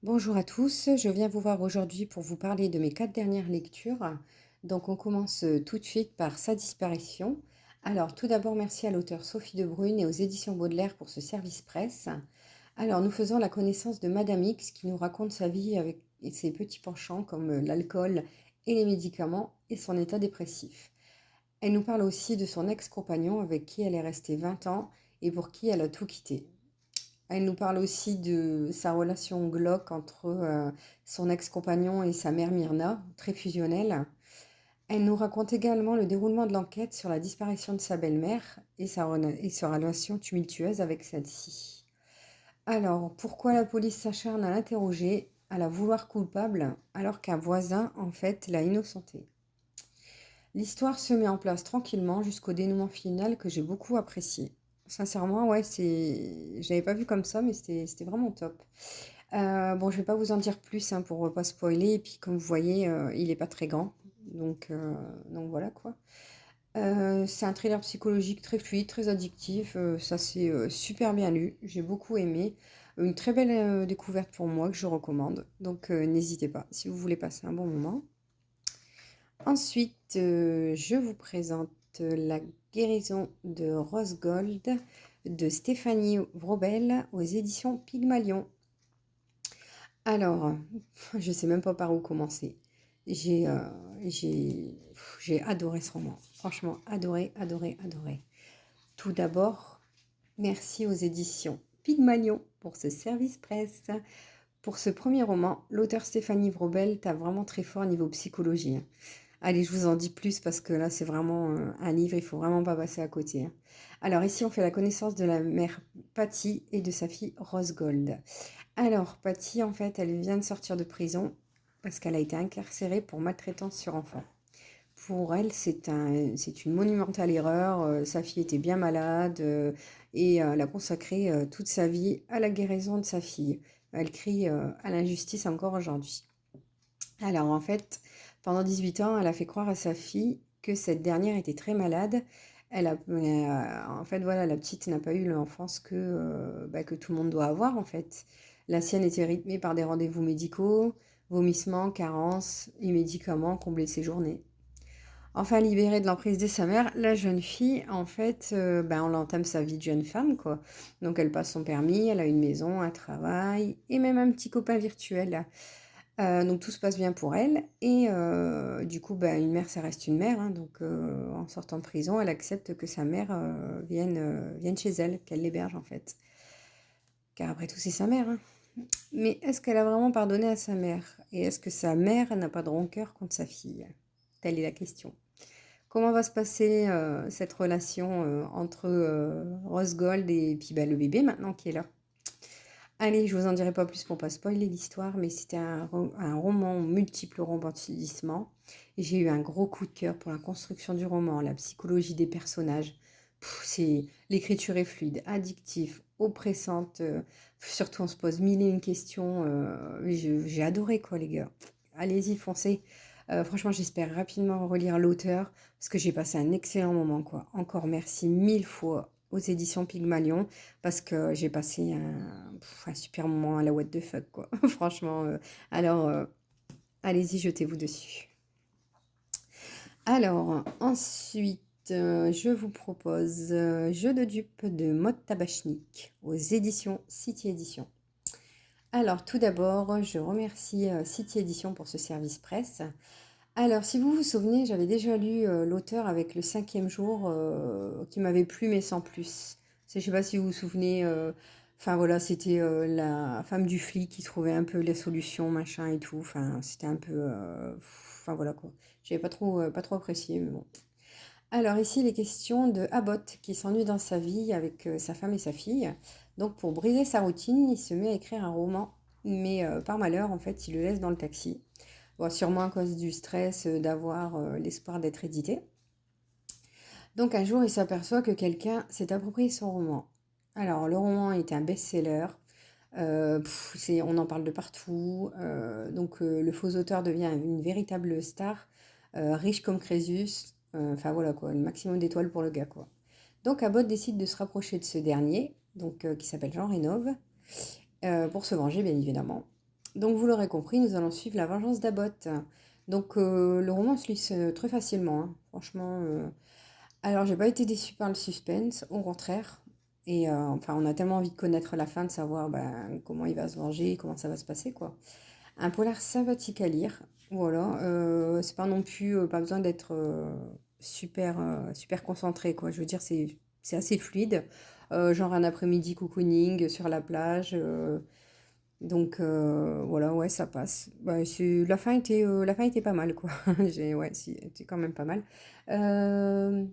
Bonjour à tous, je viens vous voir aujourd'hui pour vous parler de mes 4 dernières lectures. Donc on commence tout de suite par Sa disparition. Alors tout d'abord merci à l'auteure Sophie de Brune et aux éditions Baudelaire pour ce service presse. Alors nous faisons la connaissance de Madame X qui nous raconte sa vie avec ses petits penchants comme l'alcool et les médicaments et son état dépressif. Elle nous parle aussi de son ex-compagnon avec qui elle est restée 20 ans et pour qui elle a tout quitté. Elle nous parle aussi de sa relation glauque entre son ex-compagnon et sa mère Myrna, très fusionnelle. Elle nous raconte également le déroulement de l'enquête sur la disparition de sa belle-mère et sa relation tumultueuse avec celle-ci. Alors, pourquoi la police s'acharne à l'interroger, à la vouloir coupable, alors qu'un voisin, en fait, l'a innocentée? L'histoire se met en place tranquillement jusqu'au dénouement final que j'ai beaucoup apprécié. Sincèrement, ouais, j'avais pas vu comme ça, mais c'était vraiment top. Bon, je vais pas vous en dire plus, hein, pour pas spoiler et puis comme vous voyez, il est pas très grand, donc heu, donc voilà quoi. C'est un thriller psychologique très fluide, très addictif, ça s'est, super bien lu, j'ai beaucoup aimé. Une très belle, découverte pour moi que je recommande, donc n'hésitez pas si vous voulez passer un bon moment. Ensuite, je vous présente La guérison de Rose Gold de Stéphanie Vrobel aux éditions Pygmalion. Alors, je sais même pas par où commencer. J'ai euh, j'ai j'ai adoré ce roman. Franchement, adoré, adoré, adoré. Tout d'abord, merci aux éditions Pygmalion pour ce service presse. Pour ce premier roman, l'auteur Stéphanie Vrobel tape vraiment très fort niveau psychologie, hein. Allez, je vous en dis plus parce que là, c'est vraiment un livre, il faut vraiment pas passer à côté, hein. Alors ici, on fait la connaissance de la mère Patty et de sa fille Rose Gold. Alors, Patty, en fait, elle vient de sortir de prison parce qu'elle a été incarcérée pour maltraitance sur enfant. Pour elle, c'est une monumentale erreur. Sa fille était bien malade et elle a consacré toute sa vie à la guérison de sa fille. Elle crie à l'injustice encore aujourd'hui. Alors en fait, pendant 18 ans, elle a fait croire à sa fille que cette dernière était très malade. En fait, voilà, la petite n'a pas eu l'enfance que tout le monde doit avoir, en fait. La sienne était rythmée par des rendez-vous médicaux, vomissements, carences et médicaments comblaient ses journées. Enfin, libérée de l'emprise de sa mère, la jeune fille, en fait, on entame sa vie de jeune femme, quoi. Donc elle passe son permis, elle a une maison, un travail et même un petit copain virtuel. Donc tout se passe bien pour elle et du coup, une mère, ça reste une mère, hein, donc en sortant de prison, elle accepte que sa mère, vienne chez elle, qu'elle l'héberge, en fait. Car après tout, c'est sa mère, hein. Mais est-ce qu'elle a vraiment pardonné à sa mère? Et est-ce que sa mère n'a pas de rancœur contre sa fille? Telle est la question. Comment va se passer, cette relation, entre, Rose Gold et puis, le bébé maintenant qui est là? Allez, je vous en dirai pas plus pour pas spoiler l'histoire, mais c'était un roman aux multiples rebondissements. Et j'ai eu un gros coup de cœur pour la construction du roman, la psychologie des personnages. L'écriture est fluide, addictive, oppressante. Surtout, on se pose mille et une questions. Mais j'ai adoré, quoi, les gars. Allez-y, foncez. Franchement, j'espère rapidement relire l'auteur parce que j'ai passé un excellent moment, quoi. Encore merci mille fois aux éditions Pygmalion parce que j'ai passé un super moment à la what the fuck, quoi. Franchement, alors, allez-y, jetez-vous dessus. Alors, ensuite, je vous propose Jeu de dupes de Maud Tabachnik aux éditions City Édition. Alors, tout d'abord, je remercie City Édition pour ce service presse. Alors, si vous vous souvenez, j'avais déjà lu l'auteur avec le cinquième jour qui m'avait plu, mais sans plus. Je sais pas si vous vous souvenez. Enfin voilà, c'était la femme du flic qui trouvait un peu la solution, machin et tout. Enfin, c'était un peu. Enfin voilà quoi. J'avais pas trop apprécié, mais bon. Alors ici, il est question de Abbott qui s'ennuie dans sa vie avec sa femme et sa fille. Donc pour briser sa routine, il se met à écrire un roman. Mais par malheur, en fait, il le laisse dans le taxi. Bon, sûrement à cause du stress d'avoir l'espoir d'être édité. Donc un jour, il s'aperçoit que quelqu'un s'est approprié son roman. Alors, le roman est un best-seller. On en parle de partout. Le faux auteur devient une véritable star, riche comme Crésus. Enfin voilà quoi, le maximum d'étoiles pour le gars quoi. Donc Abbott décide de se rapprocher de ce dernier, qui s'appelle Jean Rénove, pour se venger bien évidemment. Donc vous l'aurez compris, nous allons suivre la vengeance d'Abbott. Donc le roman se lit très facilement, hein. Franchement. Alors j'ai pas été déçue par le suspense, au contraire. Et enfin, on a tellement envie de connaître la fin, de savoir ben, comment il va se venger, comment ça va se passer, quoi. Un polar sympathique à lire, voilà. C'est pas non plus, pas besoin d'être super concentré, quoi. Je veux dire, c'est assez fluide. Genre un après-midi cocooning sur la plage. Donc voilà, ouais, ça passe. Bah, la fin était pas mal, quoi. Ouais, si, c'était quand même pas mal. Euh,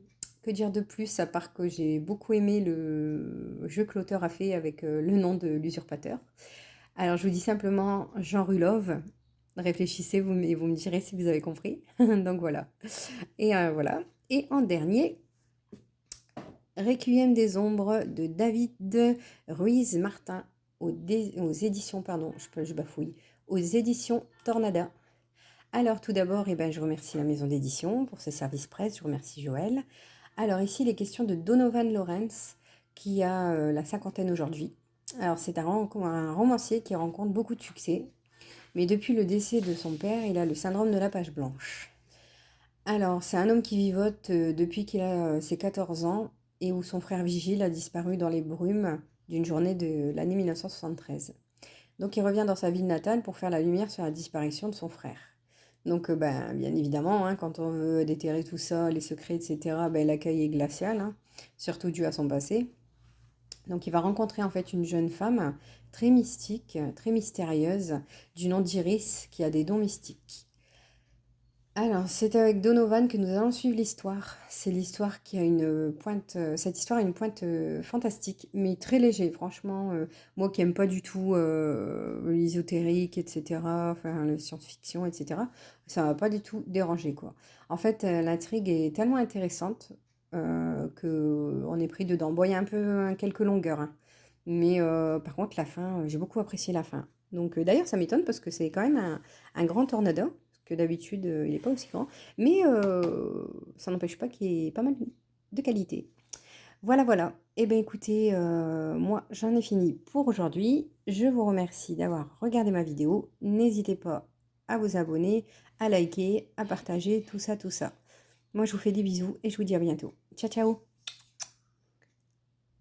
que dire de plus, à part que j'ai beaucoup aimé le jeu que l'auteur a fait avec le nom de l'usurpateur. Alors, je vous dis simplement Jean Rulov. Réfléchissez, et vous me direz si vous avez compris. Donc voilà. Et voilà. Et en dernier, Requiem des ombres de David Ruiz Martin aux éditions, pardon, je bafouille, aux éditions Tornada. Alors tout d'abord, eh ben, je remercie la maison d'édition pour ce service presse, je remercie Joël. Alors ici, les questions de Donovan Lawrence, qui a la cinquantaine aujourd'hui. Alors c'est un romancier qui rencontre beaucoup de succès, mais depuis le décès de son père, il a le syndrome de la page blanche. Alors, c'est un homme qui vivote depuis qu'il a ses 14 ans et où son frère Vigile a disparu dans les brumes d'une journée de l'année 1973. Donc, il revient dans sa ville natale pour faire la lumière sur la disparition de son frère. Donc, ben, bien évidemment, hein, quand on veut déterrer tout ça, les secrets, etc., ben, l'accueil est glacial, hein, surtout dû à son passé. Donc, il va rencontrer en fait une jeune femme très mystique, très mystérieuse, du nom d'Iris, qui a des dons mystiques. Alors, c'est avec Donovan que nous allons suivre l'histoire. C'est l'histoire qui a une pointe. Cette histoire a une pointe fantastique, mais très léger. Franchement, moi qui aime pas du tout l'ésotérique, etc., enfin, la science-fiction, etc., ça m'a pas du tout dérangé, quoi. En fait, l'intrigue est tellement intéressante que on est pris dedans. Bon, il y a un peu quelques longueurs, hein. Mais par contre, la fin, j'ai beaucoup apprécié la fin. Donc, d'ailleurs, ça m'étonne parce que c'est quand même un grand tornado que d'habitude, il n'est pas aussi grand. Mais ça n'empêche pas qu'il y ait pas mal de qualité. Voilà, voilà. Eh bien, écoutez, moi, j'en ai fini pour aujourd'hui. Je vous remercie d'avoir regardé ma vidéo. N'hésitez pas à vous abonner, à liker, à partager, tout ça, tout ça. Moi, je vous fais des bisous et je vous dis à bientôt. Ciao, ciao!